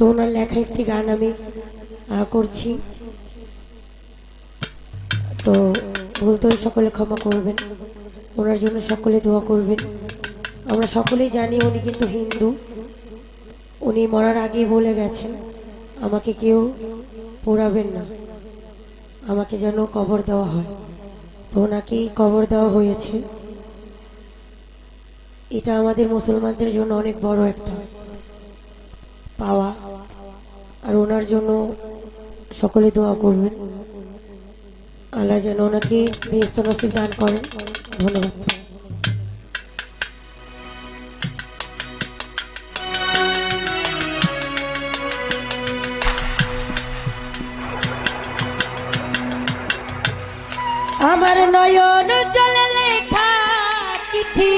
ওনার লেখা একটি গান আমি করছি। তো ভুল তো সকলে ক্ষমা করবেন, ওনার জন্য সকলে দোয়া করবেন। আমরা সকলেই জানি উনি কিন্তু হিন্দু। উনি মরার আগেই বলে গেছেন আমাকে কেউ পোড়াবেন না, আমাকে যেন কবর দেওয়া হয়। তো ওনাকেই কবর দেওয়া হয়েছে। এটা আমাদের মুসলমানদের জন্য অনেক বড় একটা পাওয়া। আর ওনার জন্য সকলে দোয়া করবেন, আল্লাহ যেন ওনাকে বেহেশত নসিব দান করেন। ধন্যবাদ। আমার নয়ন জলে লেখা চিঠি,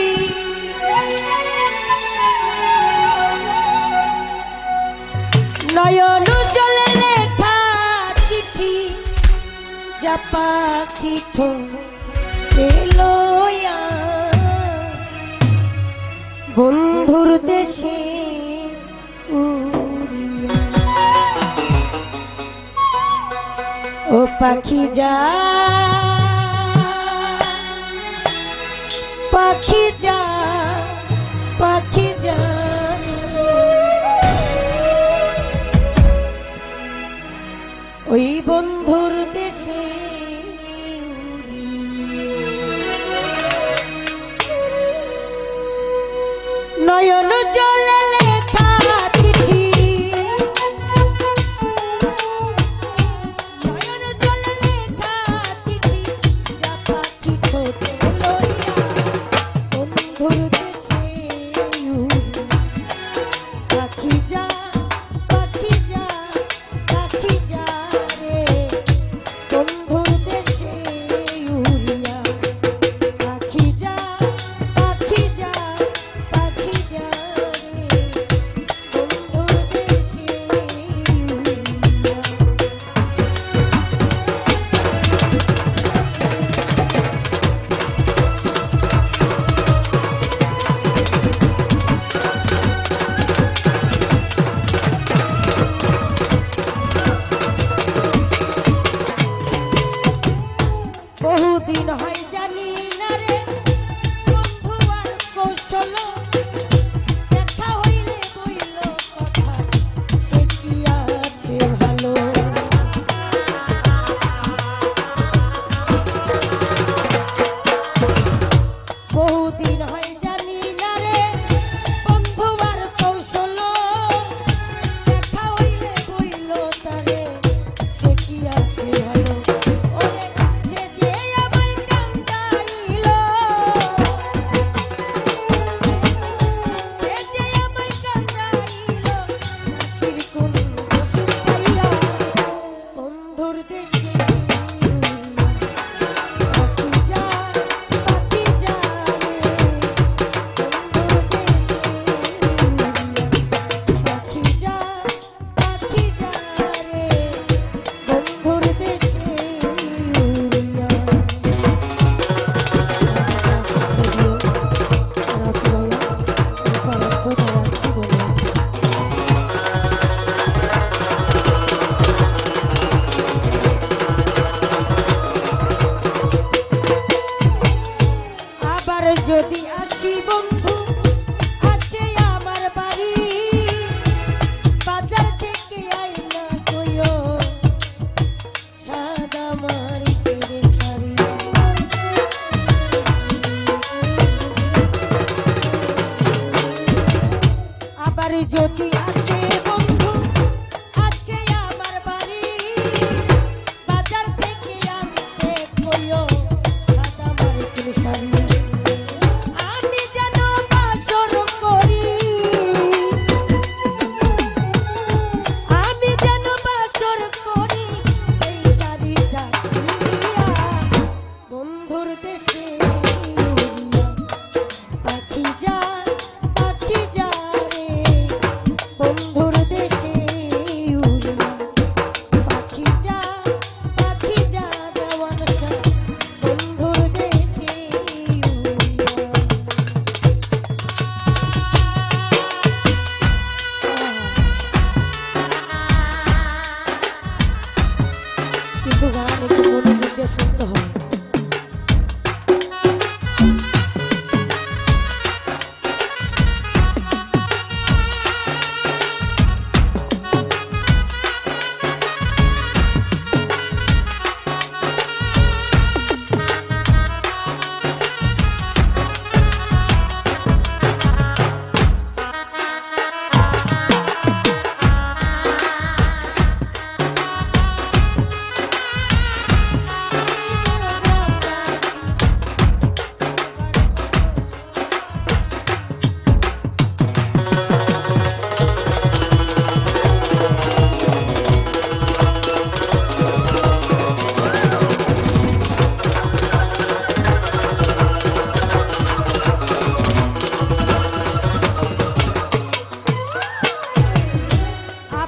নয়ন জলে লেখা চিঠি, যা পাখি লইয়া বন্ধুর দেশে উড়িয়া। ও পাখি যা, পাখি যা, পাখি যা, ওই বন্ধুর দেশে নয়ন জলে লেখা চিঠি, নয়ন জলে লেখা চিঠি, যা পাখি ঠোঁটে লইয়া বন্ধুর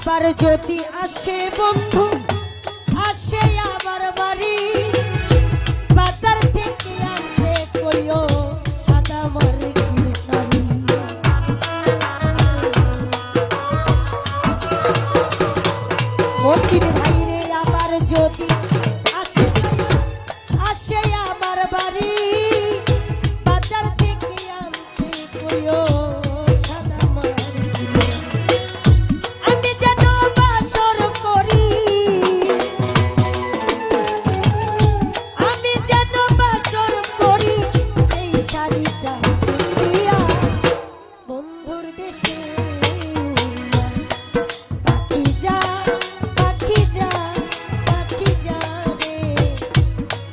আবার যদি আসে বন্ধু আসে আমার বাড়ি বাজার থেকে আনতে কইও সাদা মার্কিন শাড়ি মতির ভাইরে আবার যদি আসে আসে আমার বাড়ি বাজার থেকে আনতে কইও সাদা মার্কিন আমি যেন বাসর করি আমি যেন বাসর করি সেই শাড়িটা দিয়া বন্ধুর দেশে পাখি যা পাখি যা পাখি যা রে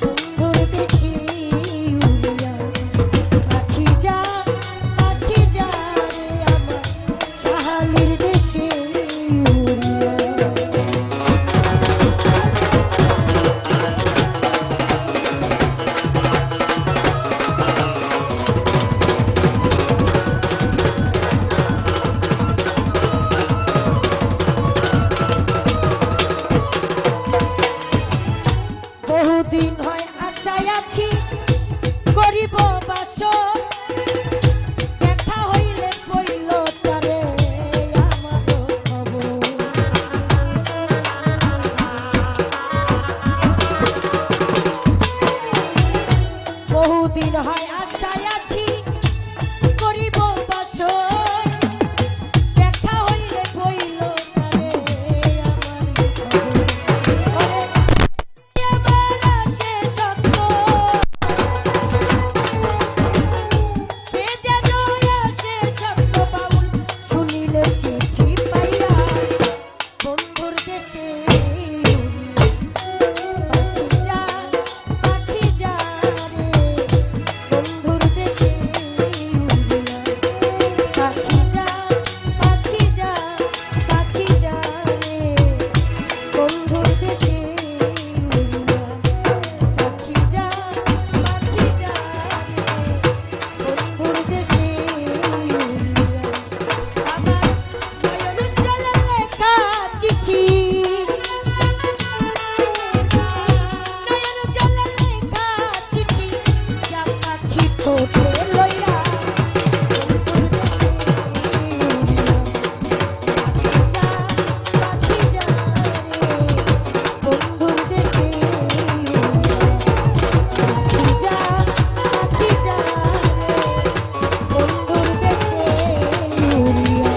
বন্ধুর দেশে উড়িয়া পাখি যা পাখি যা রে আমার সাহালির দেশে উড়িয়া বহুদিন হয় আশায় আছি করিব বাসর দেখা হইলে কইল তারে আমার খবর বহুদিন হয় আশায় আছি করিব বাসর দেখা হইলে কইল তারে আমার খবর আমার আসে সত্য সে যেন আসে সত্য বাউল শুনিলে চিঠি পাইয়া বন্ধুর দেশে পাখি যা পাখি যা রে বন্ধুর দেশে উড়িয়া পাখি যা পাখি যা পাখি যা রে বন্ধুর দেশে উড়িয়া পাখি যা পাখি যা রে বন্ধুর দেশে উড়িয়া আমার নয়ন জলে লেখা চিঠি নয়ন জলে লেখা চিঠি যা পাখি ঠোঁটে লইয়া বন্ধুর দেশে উড়িয়া পাখি যা বন্ধুর দেশে পাখি যা পাখি যা বন্ধুর দেশে উড়িয়া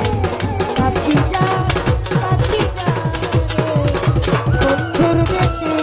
পাখি যা পাখি যা বন্ধুর দেশে